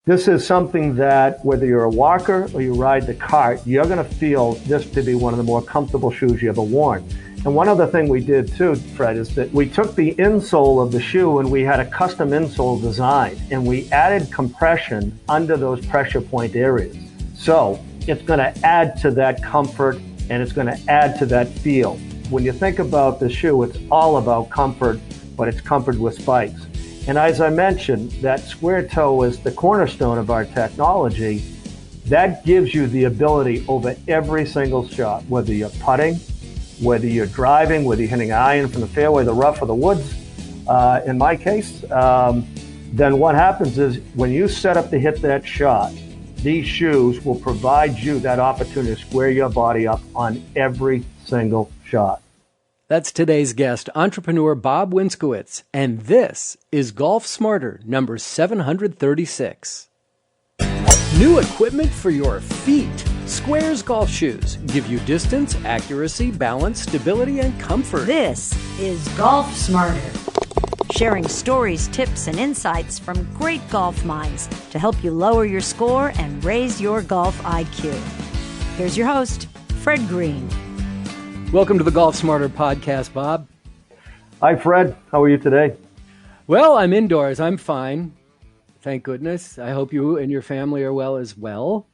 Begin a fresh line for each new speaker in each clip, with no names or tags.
This is something that whether you're a walker or you ride the cart, you're going to feel this to be one of the more comfortable shoes you ever worn. And one other thing we did too, Fred, is that we took the insole of the shoe and we had a custom insole design, and we added compression under those pressure point areas. So it's going to add to that comfort and it's going to add to that feel. When you think about the shoe, it's all about comfort, but it's comfort with spikes. And as I mentioned, that square toe is the cornerstone of our technology. That gives you the ability over every single shot, whether you're putting, whether you're driving, whether you're hitting an iron from the fairway, the rough, or the woods, in my case, then what happens is when you set up to hit that shot, these shoes will provide you that opportunity to square your body up on every single shot.
That's today's guest, entrepreneur Bob Winskowitz, and this is Golf Smarter number 736. New equipment for your feet. Squairz golf shoes give you distance, accuracy, balance, stability, and comfort.
This is Golf Smarter, sharing stories, tips, and insights from great golf minds to help you lower your score and raise your golf IQ. Here's your host, Fred Green.
Welcome to the Golf Smarter podcast, Bob.
Hi, Fred. How are you today?
Well, I'm indoors. I'm fine. Thank goodness. I hope you and your family are well as well.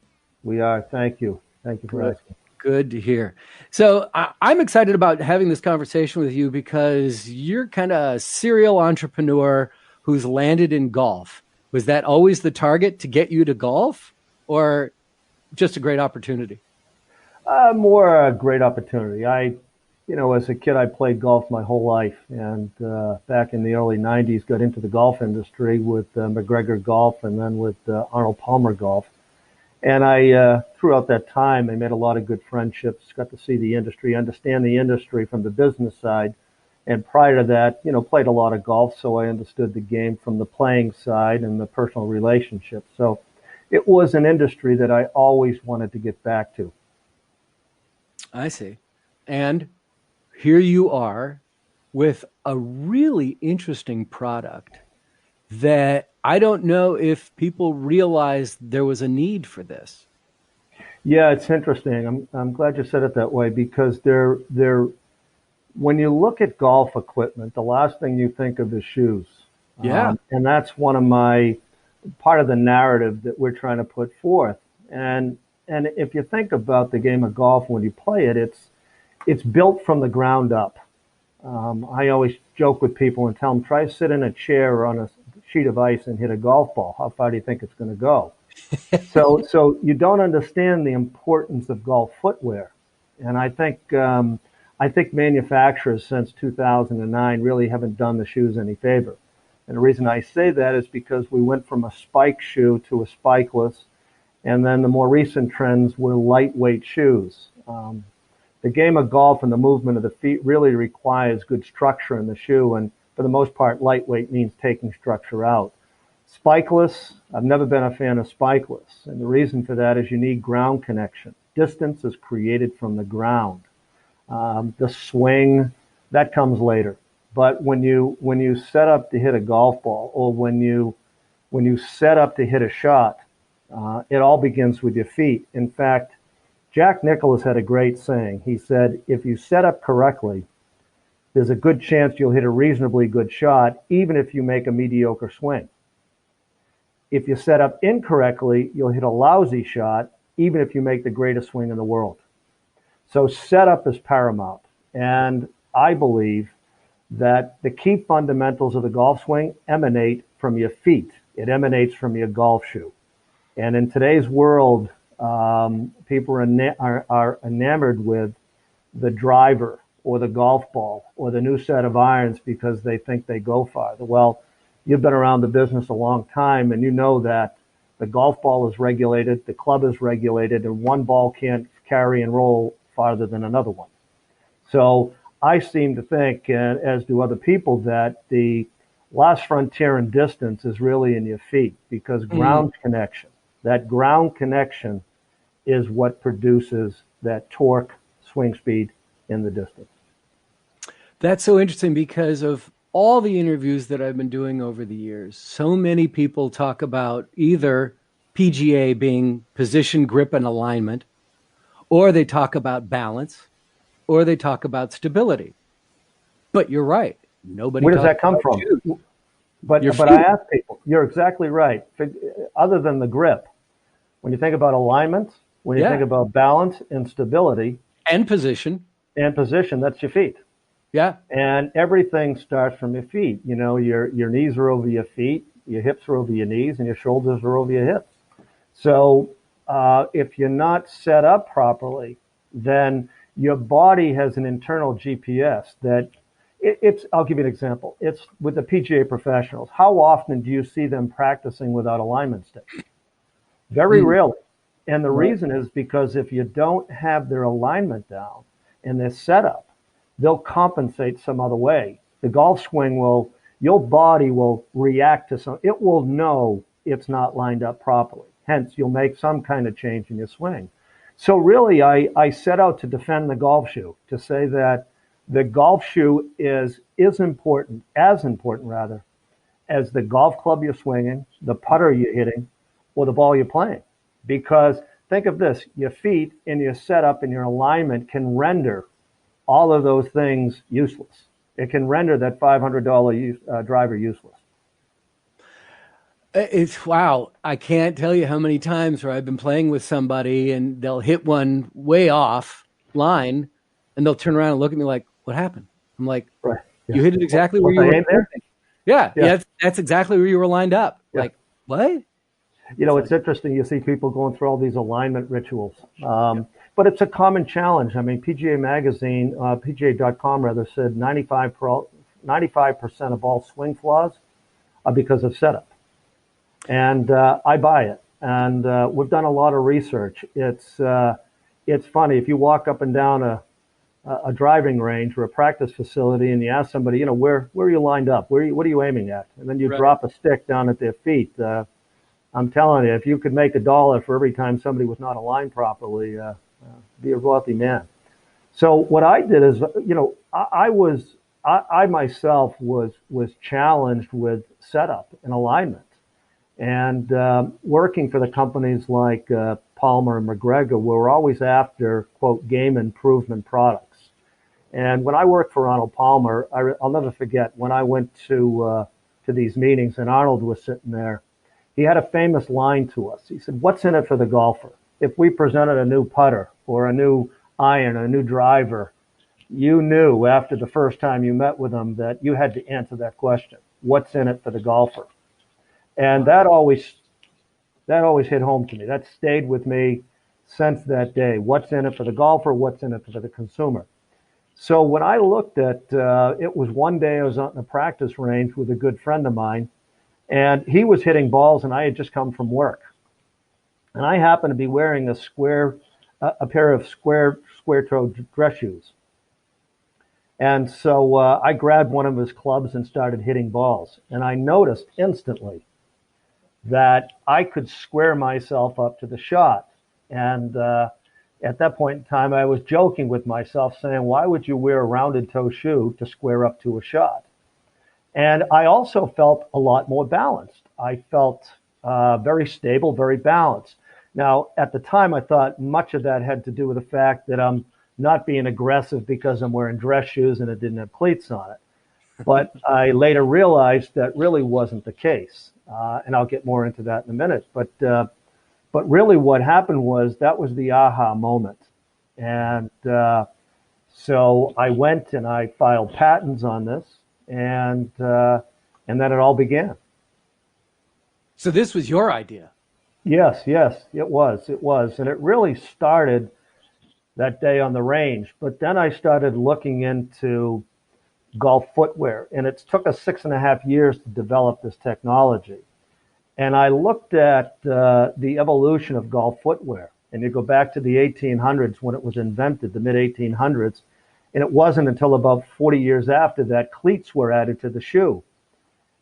We are. Thank you. Thank you for asking.
Good to hear. So I'm excited about having this conversation with you because you're kind of a serial entrepreneur who's landed in golf. Was that always the target, to get you to golf, or just a great opportunity?
More a great opportunity. As a kid, I played golf my whole life, and back in the early 90s, got into the golf industry with McGregor Golf and then with Arnold Palmer Golf. And throughout that time, I made a lot of good friendships, got to see the industry, understand the industry from the business side. And prior to that, played a lot of golf, so I understood the game from the playing side and the personal relationships. So it was an industry that I always wanted to get back to.
I see. And here you are with a really interesting product that I don't know if people realized there was a need for this.
Yeah, it's interesting. I'm glad you said it that way, because when you look at golf equipment, the last thing you think of is shoes.
Yeah.
And that's part of the narrative that we're trying to put forth. And if you think about the game of golf, when you play it, it's built from the ground up. I always joke with people and tell them, try to sit in a chair or on a sheet of ice and hit a golf ball. How far do you think it's going to go? So you don't understand the importance of golf footwear. And I think manufacturers since 2009 really haven't done the shoes any favor. And the reason I say that is because we went from a spike shoe to a spikeless. And then the more recent trends were lightweight shoes. The game of golf and the movement of the feet really requires good structure in the shoe. And for the most part, lightweight means taking structure out. Spikeless, I've never been a fan of spikeless. And the reason for that is you need ground connection. Distance is created from the ground. The swing, that comes later. But when you set up to hit a golf ball, or when you set up to hit a shot, it all begins with your feet. In fact, Jack Nicklaus had a great saying. He said, if you set up correctly, there's a good chance you'll hit a reasonably good shot, even if you make a mediocre swing. If you set up incorrectly, you'll hit a lousy shot, even if you make the greatest swing in the world. So setup is paramount. And I believe that the key fundamentals of the golf swing emanate from your feet. It emanates from your golf shoe. And in today's world, people are enamored with the driver or the golf ball or the new set of irons because they think they go farther. Well, you've been around the business a long time, and you know that the golf ball is regulated, the club is regulated, and one ball can't carry and roll farther than another one. So I seem to think, as do other people, that the last frontier in distance is really in your feet, because ground connection, that ground connection is what produces that torque, swing speed in the distance.
That's so interesting, because of all the interviews that I've been doing over the years, so many people talk about either PGA being position, grip, and alignment, or they talk about balance, or they talk about stability. But you're right. Nobody.
Where does that come from? But I ask people, you're exactly right. Other than the grip, when you think about alignment, when you think about balance and stability
and position,
that's your feet.
Yeah.
And everything starts from your feet. You know, your knees are over your feet, your hips are over your knees, and your shoulders are over your hips. So if you're not set up properly, then your body has an internal GPS that I'll give you an example. It's with the PGA professionals. How often do you see them practicing without alignment sticks? Very rarely. And the reason is because if you don't have their alignment down and their setup, they'll compensate some other way. The golf swing your body will react to it will know it's not lined up properly. Hence, you'll make some kind of change in your swing. So really, I set out to defend the golf shoe, to say that the golf shoe is important, as important rather, as the golf club you're swinging, the putter you're hitting, or the ball you're playing. Because think of this, your feet and your setup and your alignment can render all of those things useless. It can render that $500 driver useless.
Wow. I can't tell you how many times where I've been playing with somebody and they'll hit one way off line and they'll turn around and look at me like, what happened? I'm like, you hit it exactly where you were.
There?
Yeah, that's exactly where you were lined up. Yeah. Like, what?
You know, it's interesting. You see people going through all these alignment rituals. But it's a common challenge. I mean, PGA Magazine, PGA.com rather, said 95% of all swing flaws are because of setup. And I buy it. And we've done a lot of research. It's funny. If you walk up and down a driving range or a practice facility and you ask somebody, you know, where are you lined up? What are you aiming at? And then you drop a stick down at their feet. I'm telling you, if you could make $1 for every time somebody was not aligned properly, be a wealthy man. So what I did is, you know, I myself was challenged with setup and alignment, and working for the companies like Palmer and McGregor, we were always after, quote, game improvement products. And when I worked for Arnold Palmer, I'll never forget when I went to these meetings and Arnold was sitting there. He had a famous line to us. He said, "What's in it for the golfer?" If we presented a new putter or a new iron, a new driver, you knew after the first time you met with them that you had to answer that question. What's in it for the golfer? And that always hit home to me. That stayed with me since that day. What's in it for the golfer? What's in it for the consumer? So when I looked at, it was one day I was on the practice range with a good friend of mine, and he was hitting balls and I had just come from work. And I happened to be wearing a pair of square-toe dress shoes. And so I grabbed one of his clubs and started hitting balls. And I noticed instantly that I could square myself up to the shot. And at that point in time, I was joking with myself saying, why would you wear a rounded toe shoe to square up to a shot? And I also felt a lot more balanced. I felt very stable, very balanced. Now, at the time, I thought much of that had to do with the fact that I'm not being aggressive because I'm wearing dress shoes and it didn't have cleats on it. But I later realized that really wasn't the case. And I'll get more into that in a minute. But really what happened was that was the aha moment. And so I went and I filed patents on this. And then it all began.
So this was your idea?
Yes, it was. And it really started that day on the range. But then I started looking into golf footwear, and it took us 6.5 years to develop this technology. And I looked at the evolution of golf footwear, and you go back to the 1800s when it was invented, the mid-1800s, and it wasn't until about 40 years after that cleats were added to the shoe.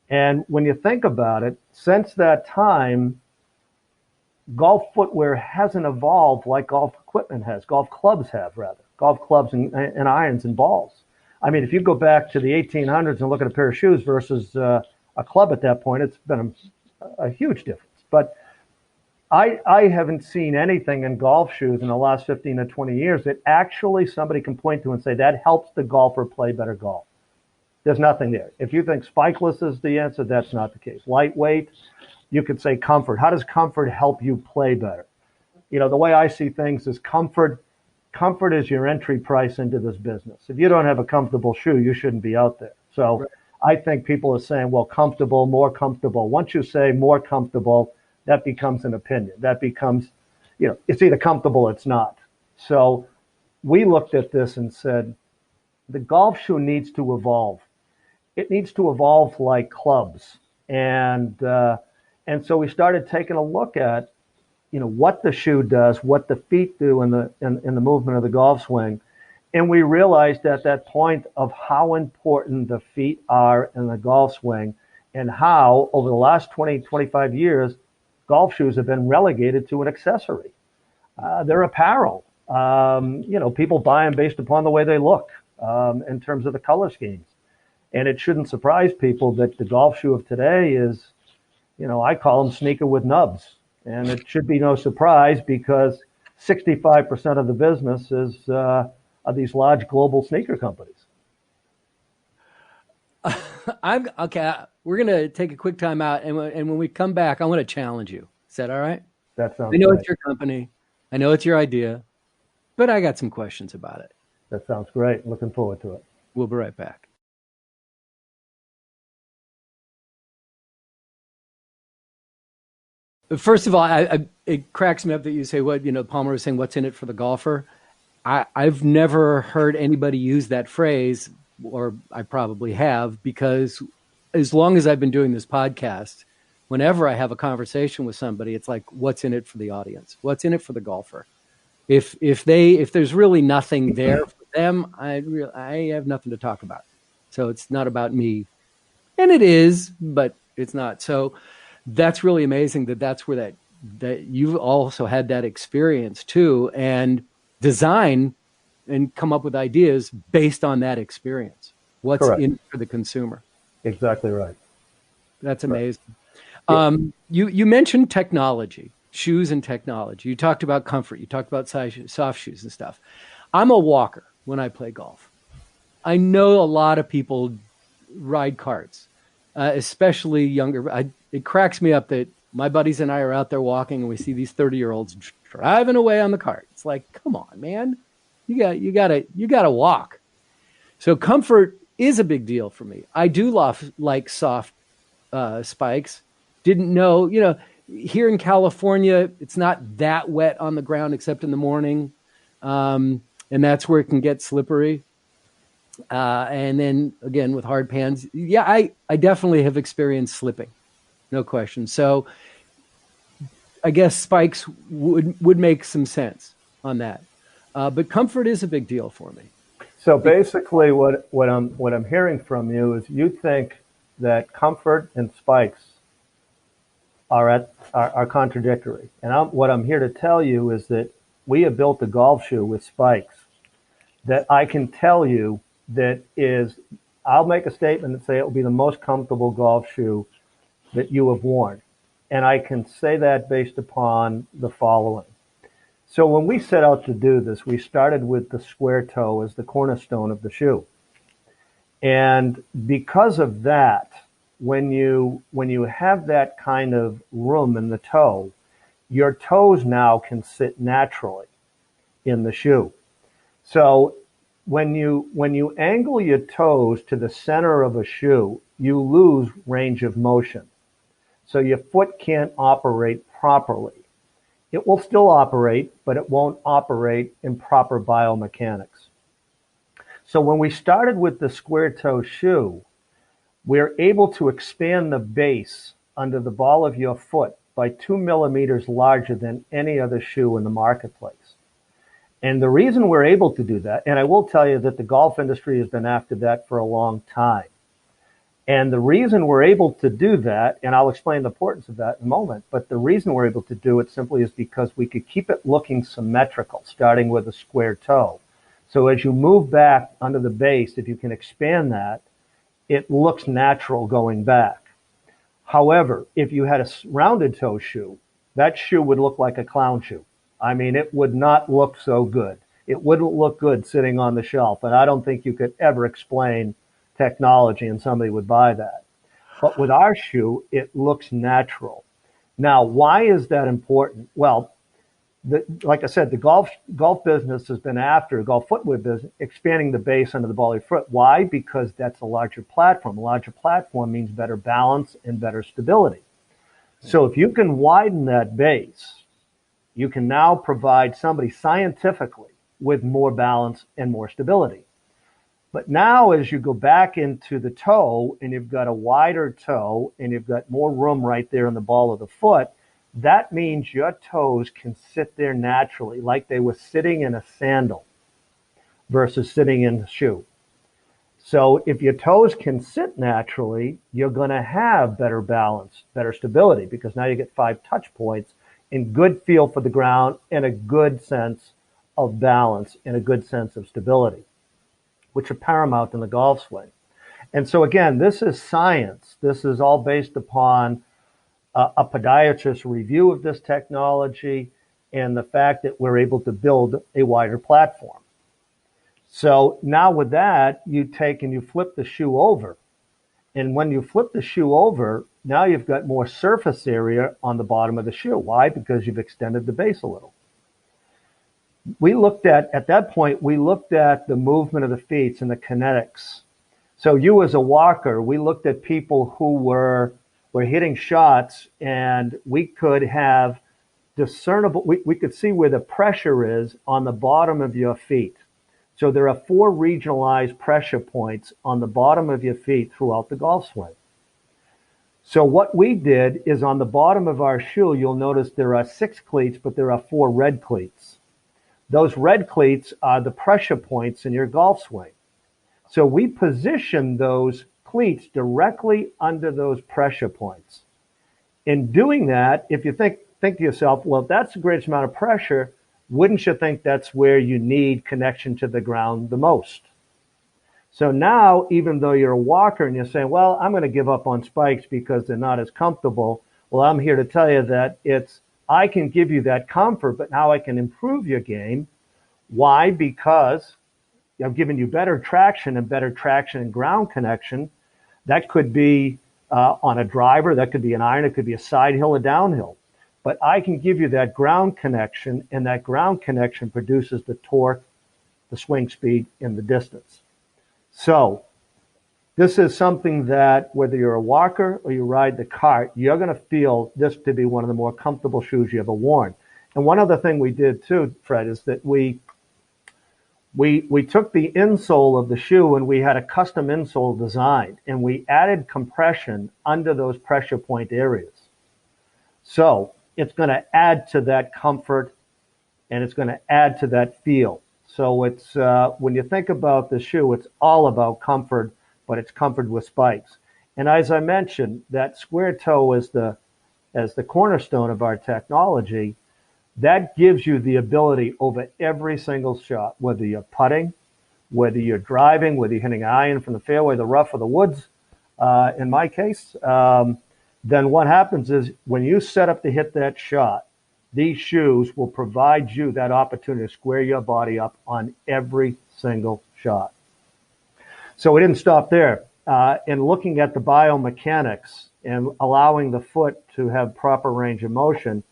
And when you think about it, since that time, golf footwear hasn't evolved like golf equipment has, golf clubs have, rather. Golf clubs and irons and balls. I mean, if you go back to the 1800s and look at a pair of shoes versus a club at that point, it's been a huge difference. But I haven't seen anything in golf shoes in the last 15 to 20 years that actually somebody can point to and say that helps the golfer play better golf. There's nothing there. If you think spikeless is the answer, that's not the case. Lightweight, you could say comfort. How does comfort help you play better? You know, the way I see things is comfort is your entry price into this business. If you don't have a comfortable shoe, you shouldn't be out there. So right. I think people are saying, well, comfortable, more comfortable. Once you say more comfortable, that becomes an opinion. That becomes, you know, it's either comfortable or it's not. So we looked at this and said, the golf shoe needs to evolve. It needs to evolve like clubs. And so we started taking a look at, you know, what the shoe does, what the feet do in the movement of the golf swing. And we realized at that point of how important the feet are in the golf swing and how over the last 20, 25 years, golf shoes have been relegated to an accessory. They're apparel. You know, people buy them based upon the way they look in terms of the color schemes. And it shouldn't surprise people that the golf shoe of today is, you know, I call them sneaker with nubs. And it should be no surprise because 65% of the business is are these large global sneaker companies.
Okay. We're going to take a quick time out. And when we come back, I want to challenge you. Is that all right?
That sounds
I know
great.
It's your company. I know it's your idea. But I got some questions about it.
That sounds great. Looking forward to it.
We'll be right back. First of all, it cracks me up that you say, what, you know, Palmer was saying, what's in it for the golfer? I've never heard anybody use that phrase, or I probably have, because as long as I've been doing this podcast, whenever I have a conversation with somebody, it's like, what's in it for the audience? What's in it for the golfer? If there's really nothing there for them, I have nothing to talk about. So it's not about me. And it is, but it's not. So that's really amazing that's where that you've also had that experience too, and design and come up with ideas based on that experience. What's Correct. In for the consumer?
Exactly right.
That's amazing. Right. You mentioned technology, shoes and technology. You talked about comfort. You talked about soft shoes and stuff. I'm a walker when I play golf. I know a lot of people ride carts, especially younger. It cracks me up that my buddies and I are out there walking and we see these 30-year-olds driving away on the cart. It's like, come on, man, you gotta walk. So comfort is a big deal for me. I do like soft spikes. Didn't know, you know, here in California, it's not that wet on the ground except in the morning, and that's where it can get slippery. And then again with hard pans, yeah, I definitely have experienced slipping. No question. So I guess spikes would make some sense on that. But comfort is a big deal for me.
So basically what I'm hearing from you is you think that comfort and spikes are contradictory. And what I'm here to tell you is that we have built a golf shoe with spikes that I can tell you that is, I'll make a statement and say it will be the most comfortable golf shoe that you have worn. And I can say that based upon the following. So when we set out to do this, we started with the square toe as the cornerstone of the shoe. And because of that, when you have that kind of room in the toe, your toes now can sit naturally in the shoe. So when you angle your toes to the center of a shoe, you lose range of motion. So your foot can't operate properly. It will still operate, but it won't operate in proper biomechanics. So when we started with the square toe shoe, we're able to expand the base under the ball of your foot by 2 millimeters larger than any other shoe in the marketplace. And the reason we're able to do that, and I will tell you that the golf industry has been after that for a long time. And the reason we're able to do that, and I'll explain the importance of that in a moment, but the reason we're able to do it simply is because we could keep it looking symmetrical, starting with a square toe. So as you move back under the base, if you can expand that, it looks natural going back. However, if you had a rounded toe shoe that shoe would look like a clown shoe. I mean, it would not look so good. It wouldn't look good sitting on the shelf, and I don't think you could ever explain technology and somebody would buy that. But with our shoe, it looks natural. Now, why is that important? Well, like I said, the golf business has been after, golf footwear business, expanding the base under the ball of your foot. Why? Because that's a larger platform. A larger platform means better balance and better stability. So if you can widen that base, you can now provide somebody scientifically with more balance and more stability. But now as you go back into the toe and you've got a wider toe and you've got more room right there in the ball of the foot, that means your toes can sit there naturally like they were sitting in a sandal versus sitting in the shoe. So if your toes can sit naturally, you're going to have better balance, better stability, because now you get 5 touch points and good feel for the ground and a good sense of balance and a good sense of stability, which are paramount in the golf swing. And so again, this is science. This is all based upon a podiatrist's review of this technology and the fact that we're able to build a wider platform. So now with that, you take and you flip the shoe over. And when you flip the shoe over, now you've got more surface area on the bottom of the shoe. Why? Because you've extended the base a little. At that point, we looked at the movement of the feet and the kinetics. So you as a walker, we looked at people who were hitting shots, and we could have discernible, we could see where the pressure is on the bottom of your feet. So there are 4 regionalized pressure points on the bottom of your feet throughout the golf swing. So what we did is on the bottom of our shoe, you'll notice there are 6 cleats, but there are 4 red cleats. Those red cleats are the pressure points in your golf swing. So we position those cleats directly under those pressure points. In doing that, if you think to yourself, well, if that's the greatest amount of pressure, wouldn't you think that's where you need connection to the ground the most? So now, even though you're a walker and you're saying, well, I'm going to give up on spikes because they're not as comfortable, well, I'm here to tell you that I can give you that comfort, but now I can improve your game. Why? Because I've given you better traction and ground connection. That could be on a driver, that could be an iron, it could be a side hill or downhill. But I can give you that ground connection, and that ground connection produces the torque, the swing speed, and the distance. So this is something that whether you're a walker or you ride the cart, you're going to feel this to be one of the more comfortable shoes you ever worn. And one other thing we did too, Fred, is that we took the insole of the shoe and we had a custom insole designed, and we added compression under those pressure point areas. So it's going to add to that comfort and it's going to add to that feel. So it's when you think about the shoe, it's all about comfort, but it's comfort with spikes. And as I mentioned, that square toe as the cornerstone of our technology. That gives you the ability over every single shot, whether you're putting, whether you're driving, whether you're hitting an iron from the fairway, the rough, or the woods, in my case, then what happens is when you set up to hit that shot, these shoes will provide you that opportunity to square your body up on every single shot. So we didn't stop there. In looking at the biomechanics and allowing the foot to have proper range of motion,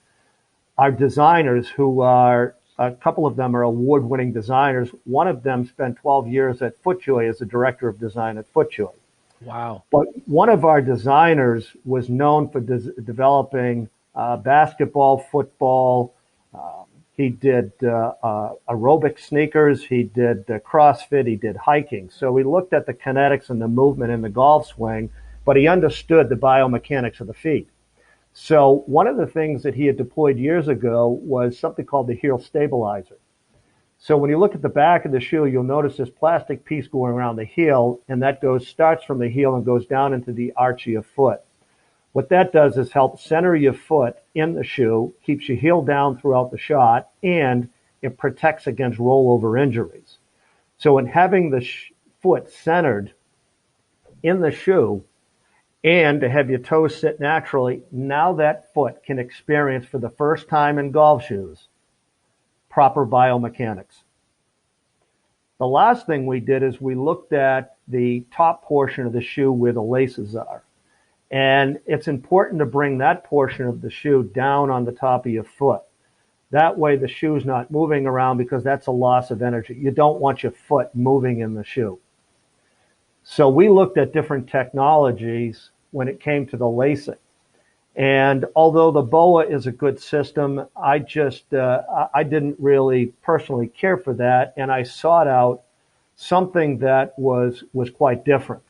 our designers, who are, a couple of them are award-winning designers. One of them spent 12 years at FootJoy as the director of design at FootJoy.
Wow. But
one of our designers was known for developing basketball, football. He did aerobic sneakers. He did CrossFit. He did hiking. So we looked at the kinetics and the movement in the golf swing, but he understood the biomechanics of the feet. So one of the things that he had deployed years ago was something called the heel stabilizer. So when you look at the back of the shoe, you'll notice this plastic piece going around the heel, and that starts from the heel and goes down into the arch of your foot. What that does is help center your foot in the shoe, keeps your heel down throughout the shot, and it protects against rollover injuries. So in having the foot centered in the shoe, and to have your toes sit naturally, now that foot can experience for the first time in golf shoes proper biomechanics. The last thing we did is we looked at the top portion of the shoe where the laces are. And it's important to bring that portion of the shoe down on the top of your foot. That way the shoe's not moving around, because that's a loss of energy. You don't want your foot moving in the shoe. So we looked at different technologies when it came to the lacing. And although the BOA is a good system, I didn't really personally care for that, and I sought out something that was quite different.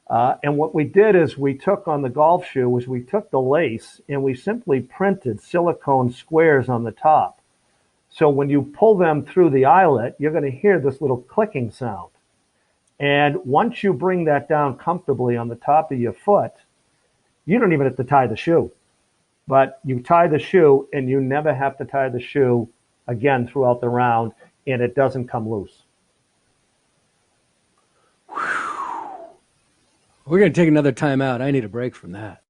And what we did is we took on the golf shoe was we took the lace and we simply printed silicone squares on the top. So when you pull them through the eyelet, you're going to hear this little clicking sound. And once you bring that down comfortably on the top of your foot, you don't even have to tie the shoe. But you tie the shoe and you never have to tie the shoe again throughout the round, and it doesn't come loose.
We're going to take another time out. I need a break from that.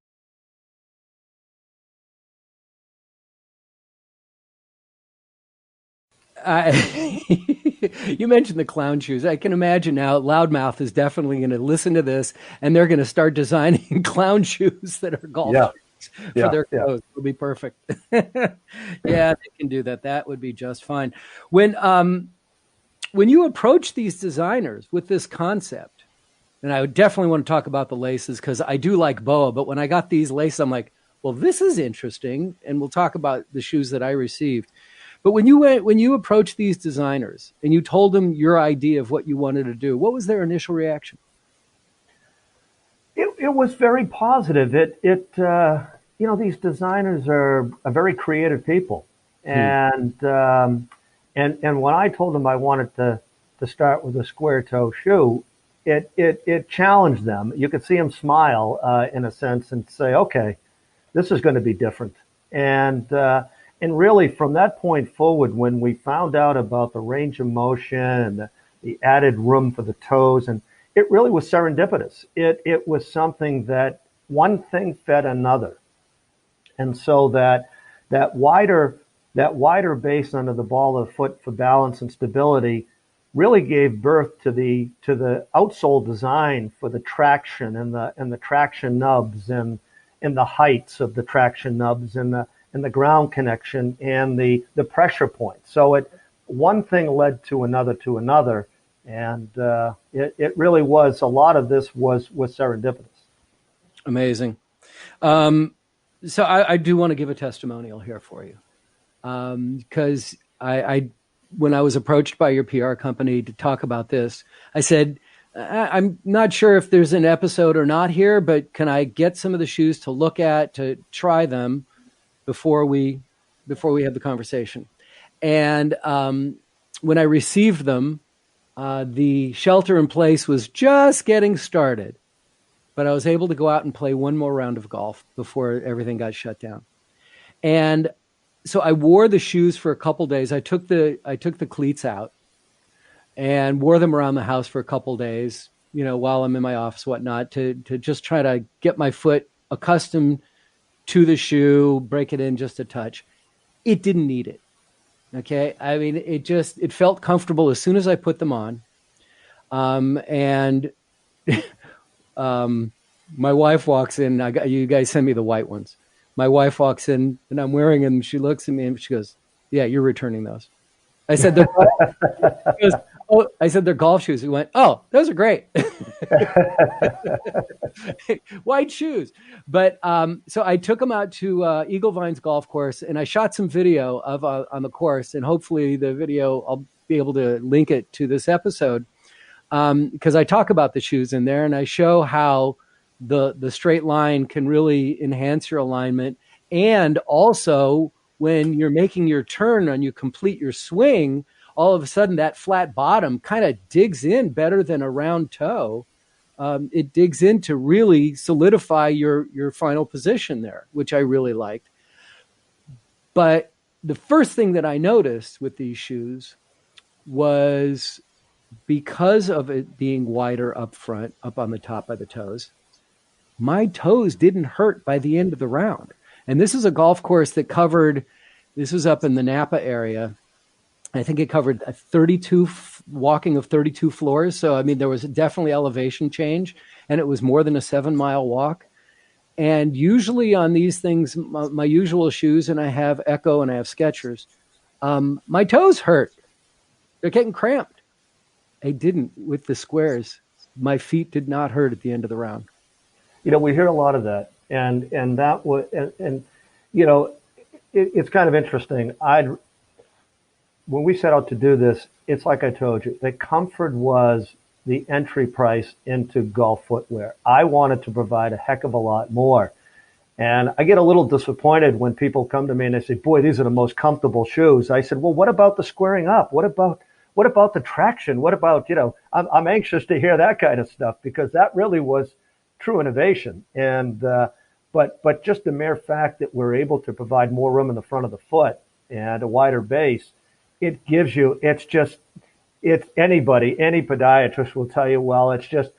You mentioned the clown shoes. I can imagine now Loudmouth is definitely going to listen to this, and they're going to start designing clown shoes that are golf shoes for their clothes. It'll be perfect. Yeah, they can do that. That would be just fine. When you approach these designers with this concept, and I would definitely want to talk about the laces because I do like BOA, but when I got these laces, I'm like, well, this is interesting, and we'll talk about the shoes that I received. But when you approached these designers and you told them your idea of what you wanted to do, what was their initial reaction?
It was very positive. These designers are very creative people, and when I told them I wanted to start with a square toe shoe, it challenged them. You could see them smile in a sense and say, okay, this is going to be different. And really from that point forward, when we found out about the range of motion and the added room for the toes, and it really was serendipitous. It was something that one thing fed another. And so that wider base under the ball of the foot for balance and stability really gave birth to the outsole design for the traction and the traction nubs and the heights of the traction nubs and the ground connection and the pressure point. So one thing led to another, and it really was, a lot of this was serendipitous.
Amazing. So I do want to give a testimonial here for you, because I when I was approached by your PR company to talk about this, I said, I'm not sure if there's an episode or not here, but can I get some of the shoes to look at, to try them before we have the conversation? And when I received them, the shelter in place was just getting started, but I was able to go out and play one more round of golf before everything got shut down. And so I wore the shoes for a couple days. I took the cleats out and wore them around the house for a couple days, while I'm in my office, whatnot, to just try to get my foot accustomed to the shoe, break it in just a touch. It didn't need it. Okay. I mean, it felt comfortable as soon as I put them on. And my wife walks in. You guys send me the white ones. My wife walks in and I'm wearing them. She looks at me and she goes, "Yeah, you're returning those." I said, they're golf shoes. He went, "Oh, those are great." White shoes. But so I took them out to Eagle Vines Golf Course, and I shot some video of on the course, and hopefully the video, I'll be able to link it to this episode, because I talk about the shoes in there, and I show how the straight line can really enhance your alignment. And also when you're making your turn and you complete your swing, all of a sudden that flat bottom kind of digs in better than a round toe. It digs in to really solidify your final position there, which I really liked. But the first thing that I noticed with these shoes was, because of it being wider up front, up on the top by the toes, my toes didn't hurt by the end of the round. And this is a golf course that covered, this was up in the Napa area. I think it covered walking of 32 floors. So, I mean, there was definitely elevation change, and it was more than a 7-mile walk. And usually on these things, my usual shoes, and I have Echo and I have Skechers, my toes hurt. They're getting cramped. I didn't with the Squaires. My feet did not hurt at the end of the round.
You know, we hear a lot of that, and that was, and you know, it's kind of interesting. When we set out to do this, it's like I told you, the comfort was the entry price into golf footwear. I wanted to provide a heck of a lot more. And I get a little disappointed when people come to me and they say, boy, these are the most comfortable shoes. I said, well, what about the squaring up? What about the traction? What about, you know, I'm anxious to hear that kind of stuff, because that really was true innovation. And, but just the mere fact that we're able to provide more room in the front of the foot and a wider base, it gives you, it's anybody, any podiatrist will tell you, well, it's just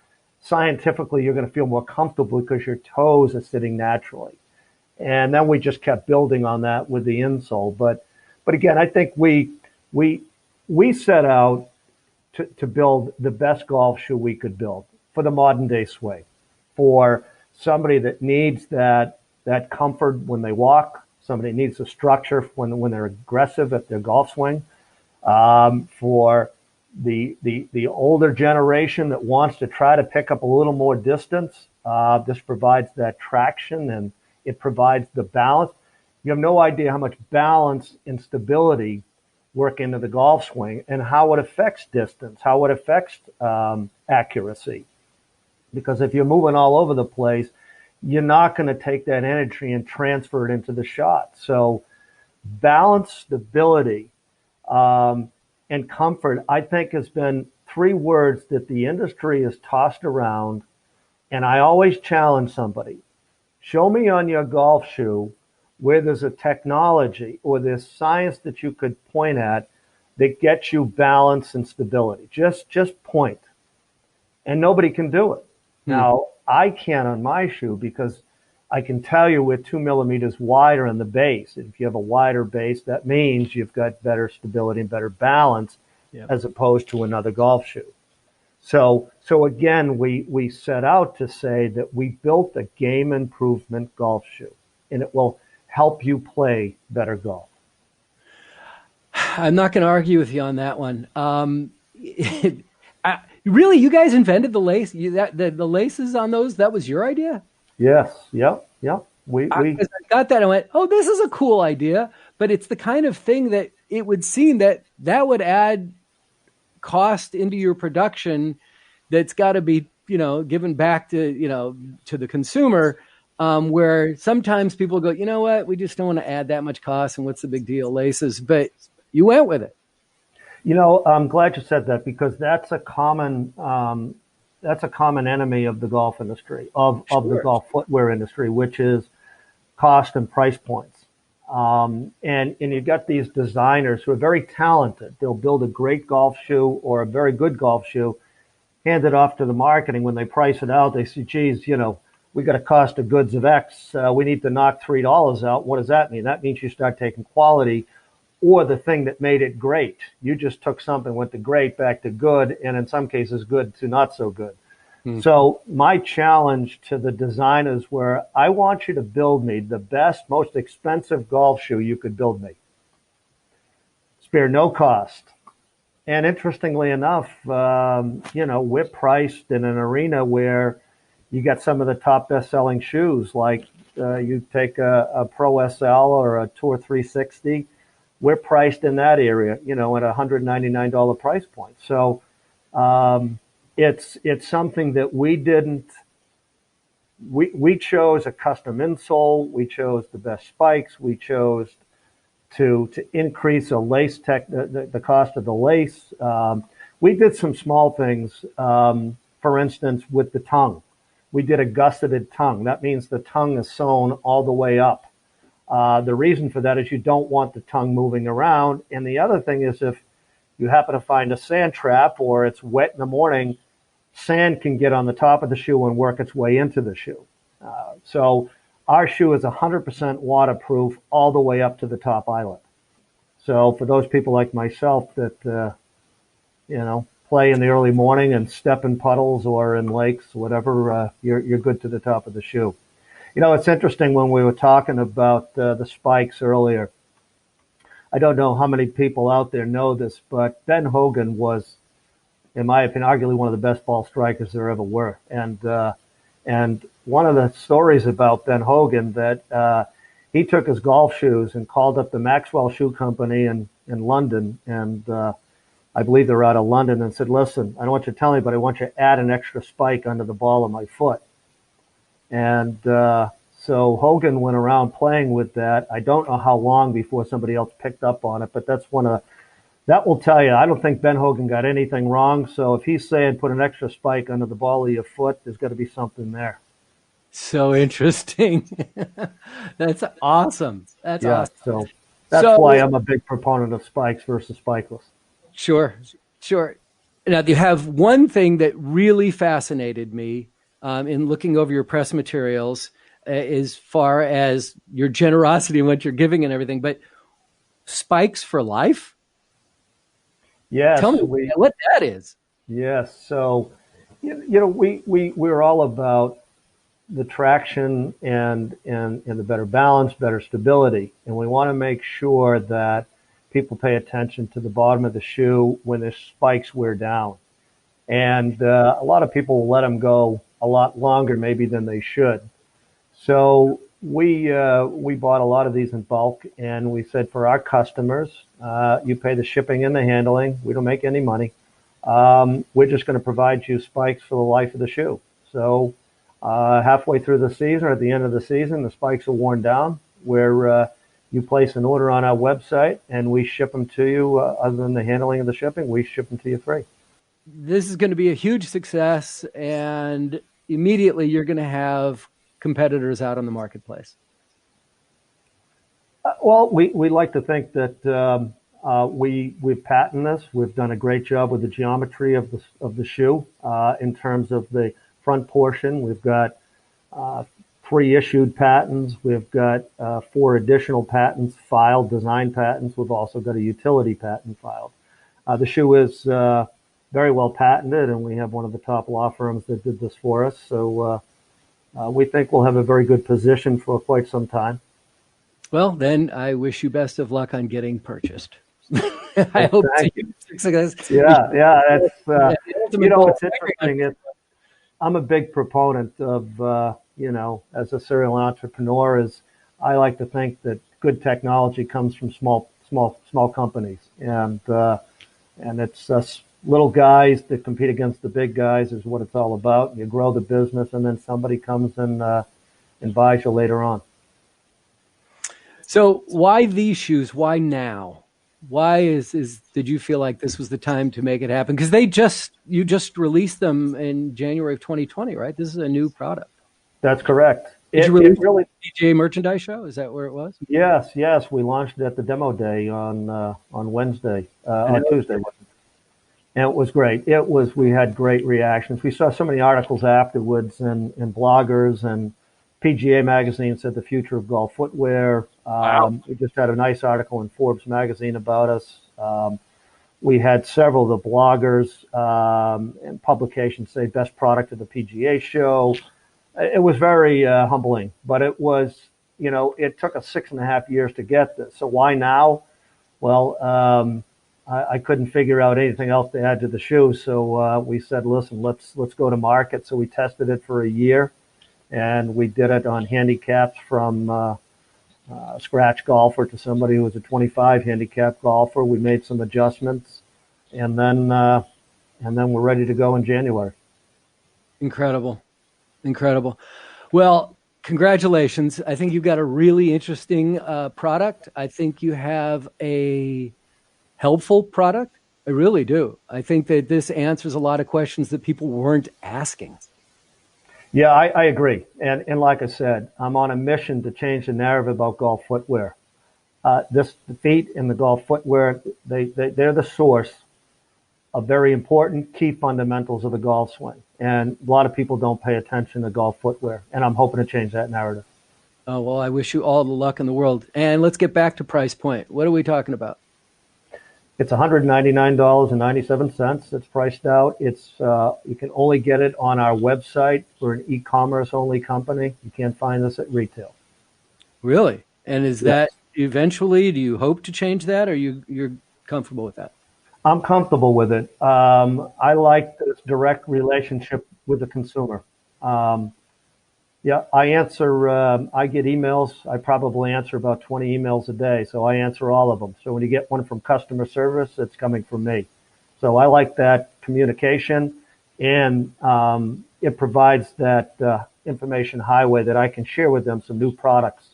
scientifically you're going to feel more comfortable because your toes are sitting naturally. And then we just kept building on that with the insole. But again, I think we set out to build the best golf shoe we could build for the modern day swing, for somebody that needs that comfort when they walk, somebody that needs the structure when they're aggressive at their golf swing, for the older generation that wants to try to pick up a little more distance. This provides that traction, and it provides the balance. You have no idea how much balance and stability work into the golf swing, and how it affects distance, how it affects accuracy. Because if you're moving all over the place, you're not going to take that energy and transfer it into the shot. So balance, stability, and comfort, I think, has been three words that the industry has tossed around. And I always challenge somebody, show me on your golf shoe where there's a technology or there's science that you could point at that gets you balance and stability. Just point. And nobody can do it. Now, I can on my shoe, because I can tell you we're 2 millimeters wider in the base. If you have a wider base, that means you've got better stability and better balance, as opposed to another golf shoe. So again, we set out to say that we built a game improvement golf shoe, and it will help you play better golf.
I'm not going to argue with you on that one. Really, you guys invented the lace? The laces on those? That was your idea?
Yes. Yep. We
I got that. I went, oh, this is a cool idea, but it's the kind of thing that it would seem that would add cost into your production. That's got to be, given back to, to the consumer, where sometimes people go, you know what, we just don't want to add that much cost, and what's the big deal, laces? But you went with it.
I'm glad you said that, because that's a common enemy of the golf industry, of the golf footwear industry, which is cost and price points. And you've got these designers who are very talented. They'll build a great golf shoe or a very good golf shoe, hand it off to the marketing. When they price it out, they say, geez, we got a cost of goods of X. We need to knock $3 out. What does that mean? That means you start taking quality or the thing that made it great. You just took something, went to great back to good, and in some cases good to not so good. So my challenge to the designers were, I want you to build me the best, most expensive golf shoe you could build me. Spare no cost. And interestingly enough, we're priced in an arena where you got some of the top best-selling shoes, like you take a Pro SL or a Tour 360. We're priced in that area, at $199 price point. So it's something that we didn't. We chose a custom insole. We chose the best spikes. We chose to increase a lace the cost of the lace. We did some small things. For instance, with the tongue, we did a gusseted tongue. That means the tongue is sewn all the way up. The reason for that is you don't want the tongue moving around. And the other thing is, if you happen to find a sand trap or it's wet in the morning, sand can get on the top of the shoe and work its way into the shoe. So our shoe is 100% waterproof all the way up to the top eyelet. So for those people like myself that, play in the early morning and step in puddles or in lakes, whatever, you're good to the top of the shoe. It's interesting when we were talking about the spikes earlier. I don't know how many people out there know this, but Ben Hogan was, in my opinion, arguably one of the best ball strikers there ever were. And one of the stories about Ben Hogan that he took his golf shoes and called up the Maxwell Shoe Company in London, and I believe they're out of London, and said, listen, I don't want you to tell me, but I want you to add an extra spike under the ball of my foot. And so Hogan went around playing with that. I don't know how long before somebody else picked up on it, but that will tell you, I don't think Ben Hogan got anything wrong. So if he's saying put an extra spike under the ball of your foot, there's got to be something there.
So interesting. That's awesome. That's awesome.
So that's why I'm a big proponent of spikes versus spikeless. Sure.
Now, you have one thing that really fascinated me in looking over your press materials as far as your generosity and what you're giving and everything, but spikes for life?
Yes.
Tell me what that is.
Yes. So, we're all about the traction and the better balance, better stability. And we want to make sure that people pay attention to the bottom of the shoe when the spikes wear down. And a lot of people will let them go a lot longer maybe than they should. So we bought a lot of these in bulk, and we said for our customers, you pay the shipping and the handling. We don't make any money. We're just going to provide you spikes for the life of the shoe. So halfway through the season or at the end of the season, the spikes are worn down, where you place an order on our website and we ship them to you. Other than the handling of the shipping, we ship them to you free.
This is going to be a huge success, and immediately you're going to have competitors out on the marketplace.
Well, we like to think that we've patented this. We've done a great job with the geometry of the shoe in terms of the front portion. We've got 3 issued patents. We've got 4 additional patents filed, design patents. We've also got a utility patent filed. The shoe is very well patented, and we have one of the top law firms that did this for us. So we think we'll have a very good position for quite some time.
Well, then I wish you best of luck on getting purchased. I hope you success.
Yeah. That's it's interesting. I'm a big proponent of as a serial entrepreneur, is I like to think that good technology comes from small companies, and it's us little guys that compete against the big guys is what it's all about. You grow the business, and then somebody comes and buys you later on.
So why these shoes? Why now? Why did you feel like this was the time to make it happen? Because you just released them in January of 2020, right? This is a new product.
That's correct.
Did you release it at the PGA Merchandise Show? Is that where it was?
Yes. We launched it at the demo day on Wednesday, on Tuesday. And it was great. We had great reactions. We saw so many articles afterwards, and bloggers, and PGA Magazine said the future of golf footwear.
Wow.
We just had a nice article in Forbes Magazine about us. We had several of the bloggers and publications say best product of the PGA show. It was very humbling, but it was, it took us 6.5 years to get this. So why now? Well, I couldn't figure out anything else to add to the shoe. So we said, listen, let's go to market. So we tested it for a year, and we did it on handicaps from a scratch golfer to somebody who was a 25 handicap golfer. We made some adjustments, and then we're ready to go in January.
Incredible. Well, congratulations. I think you've got a really interesting product. I think you have a helpful product. I really do. I think that this answers a lot of questions that people weren't asking.
Yeah, I agree. And like I said, I'm on a mission to change the narrative about golf footwear. The feet and the golf footwear, they're the source very important key fundamentals of the golf swing. And a lot of people don't pay attention to golf footwear, and I'm hoping to change that narrative.
Oh, well, I wish you all the luck in the world. And let's get back to price point. What are we talking about?
It's $199.97. It's priced out. It's you can only get it on our website. We're an e-commerce only company. You can't find this at retail.
Really? And is that eventually, do you hope to change that, or you're comfortable with that?
I'm comfortable with it. I like this direct relationship with the consumer. I get emails. I probably answer about 20 emails a day, so I answer all of them. So when you get one from customer service, it's coming from me. So I like that communication, and it provides that information highway that I can share with them some new products,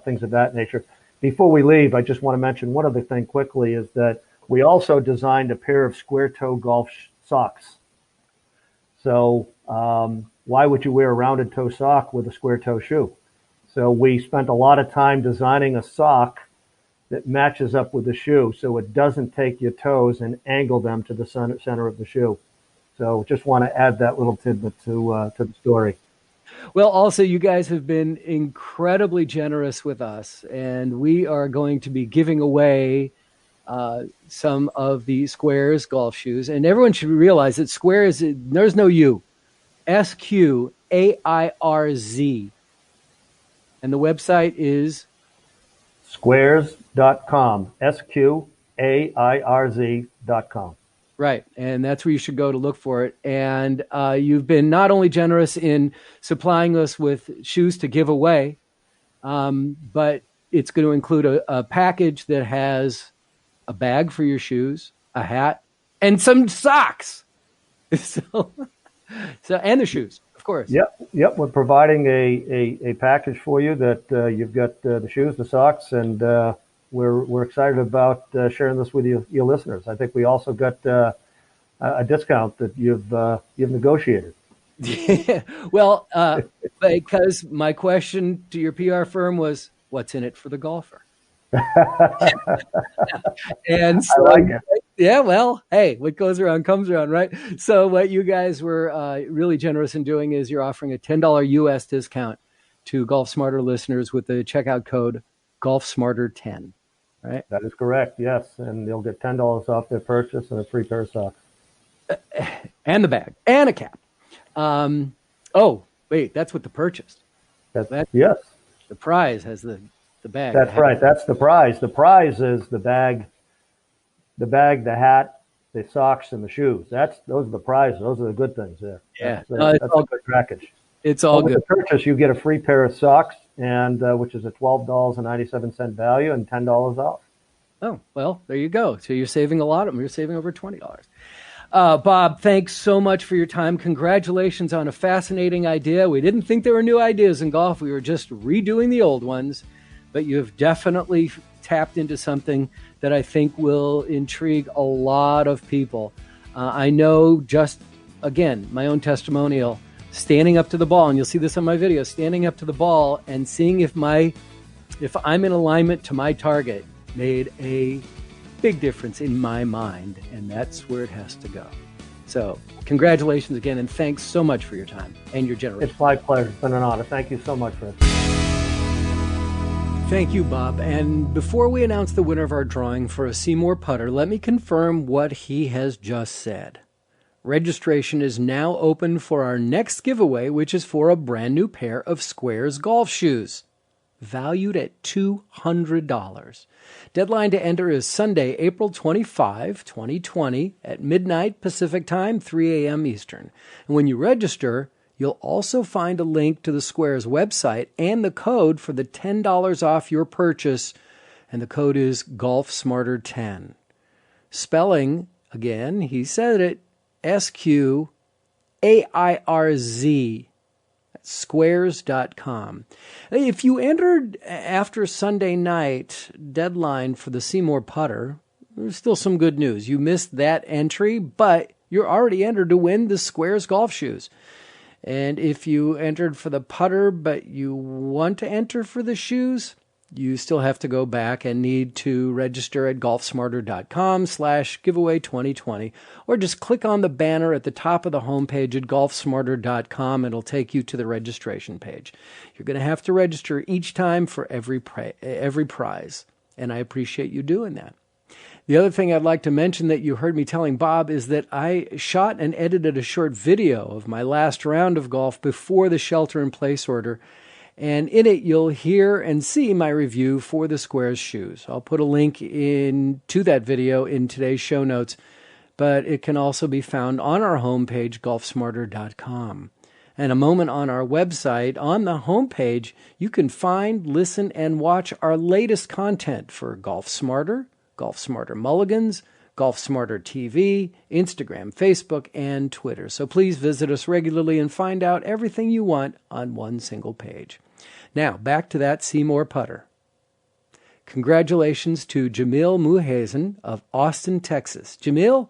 things of that nature. Before we leave, I just want to mention one other thing quickly is that we also designed a pair of square toe golf socks. So why would you wear a rounded toe sock with a square toe shoe? So we spent a lot of time designing a sock that matches up with the shoe so it doesn't take your toes and angle them to the center of the shoe. So just want to add that little tidbit to the story.
Well, also, you guys have been incredibly generous with us, and we are going to be giving away some of the Squairz golf shoes. And everyone should realize that Squairz, there's no U. SQAIRZ. And the website is?
Squairz.com. SQAIRZ.com.
Right. And that's where you should go to look for it. And you've been not only generous in supplying us with shoes to give away, but it's going to include a package that has a bag for your shoes, a hat, and some socks. So and the shoes, of course. Yep.
We're providing a package for you that you've got the shoes, the socks, and we're excited about sharing this with your listeners. I think we also got a discount that you've negotiated.
Well, because my question to your PR firm was, what's in it for the golfer? And so,
I like it.
Yeah, well, hey, what goes around comes around, right? So what you guys were really generous in doing is you're offering a $10 US discount to Golf Smarter listeners with the checkout code GolfSmarter10, right?
That is correct, yes. And they'll get $10 off their purchase and a free pair of socks.
And the bag and a cap. Oh, wait, that's what the purchase.
Yes.
The prize has the bag.
That's right. That's the prize. The prize is the bag, the hat, the socks, and the shoes. Those are the prizes. Those are the good things there.
Yeah.
That's a good package.
It's all good.
With the purchase, you get a free pair of socks, and which is a $12.97 value and $10 off.
Oh, well, there you go. So you're saving a lot of them. You're saving over $20. Bob, thanks so much for your time. Congratulations on a fascinating idea. We didn't think there were new ideas in golf. We were just redoing the old ones. But you have definitely tapped into something that I think will intrigue a lot of people. I know, just, again, my own testimonial, standing up to the ball, and you'll see this on my video, standing up to the ball and seeing if I'm in alignment to my target made a big difference in my mind, and that's where it has to go. So congratulations again, and thanks so much for your time and your generosity.
It's my pleasure. It's been an honor. Thank you so much for it.
Thank you, Bob. And before we announce the winner of our drawing for a Seemore putter, let me confirm what he has just said. Registration is now open for our next giveaway, which is for a brand new pair of Squairz golf shoes, valued at $200. Deadline to enter is Sunday, April 25, 2020 at midnight Pacific Time, 3 a.m. Eastern. And when you register, you'll also find a link to the Squairz website and the code for the $10 off your purchase, and the code is GolfSmarter10. Spelling, again, he said it, SQAIRZ, Squairz.com. If you entered after Sunday night deadline for the Seemore putter, there's still some good news. You missed that entry, but you're already entered to win the Squairz golf shoes. And if you entered for the putter, but you want to enter for the shoes, you still have to go back and need to register at golfsmarter.com/giveaway2020, or just click on the banner at the top of the homepage at golfsmarter.com. It'll take you to the registration page. You're going to have to register each time for every prize, and I appreciate you doing that. The other thing I'd like to mention that you heard me telling Bob is that I shot and edited a short video of my last round of golf before the shelter-in-place order, and in it you'll hear and see my review for the Squairz shoes. I'll put a link to that video in today's show notes, but it can also be found on our homepage, golfsmarter.com. And a moment on our website, on the homepage, you can find, listen, and watch our latest content for Golf Smarter, Golf Smarter Mulligans, Golf Smarter TV, Instagram, Facebook, and Twitter. So please visit us regularly and find out everything you want on one single page. Now, back to that Seemore putter. Congratulations to Jamil M of Austin, Texas. Jamil,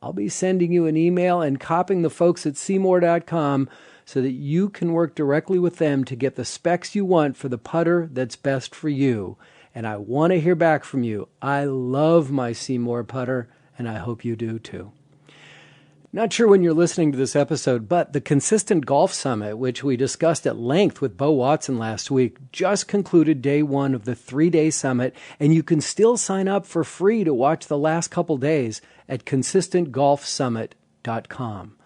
I'll be sending you an email and copying the folks at Seemore.com so that you can work directly with them to get the specs you want for the putter that's best for you. And I want to hear back from you. I love my Seemore putter, and I hope you do too. Not sure when you're listening to this episode, but the Consistent Golf Summit, which we discussed at length with Bo Watson last week, just concluded day one of the 3-day summit, and you can still sign up for free to watch the last couple days at consistentgolfsummit.com.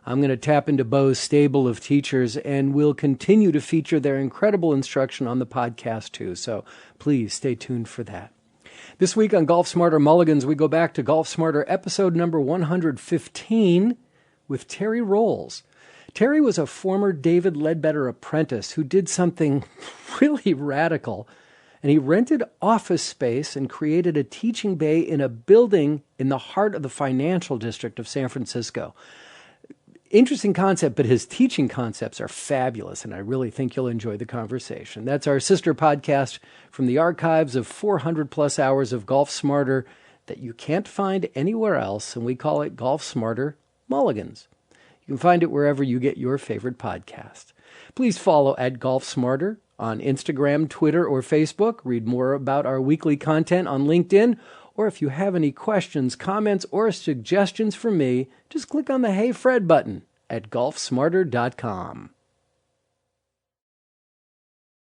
I'm going to tap into Bo's stable of teachers, and we'll continue to feature their incredible instruction on the podcast too, so please stay tuned for that. This week on Golf Smarter Mulligans, we go back to Golf Smarter episode number 115 with Terry Rolls. Terry was a former David Leadbetter apprentice who did something really radical, and he rented office space and created a teaching bay in a building in the heart of the financial district of San Francisco. Interesting concept, but his teaching concepts are fabulous, and I really think you'll enjoy the conversation. That's our sister podcast from the archives of 400-plus hours of Golf Smarter that you can't find anywhere else, and we call it Golf Smarter Mulligans. You can find it wherever you get your favorite podcast. Please follow at Golf Smarter on Instagram, Twitter, or Facebook. Read more about our weekly content on LinkedIn, or if you have any questions, comments, or suggestions for me, just click on the Hey Fred button at golfsmarter.com.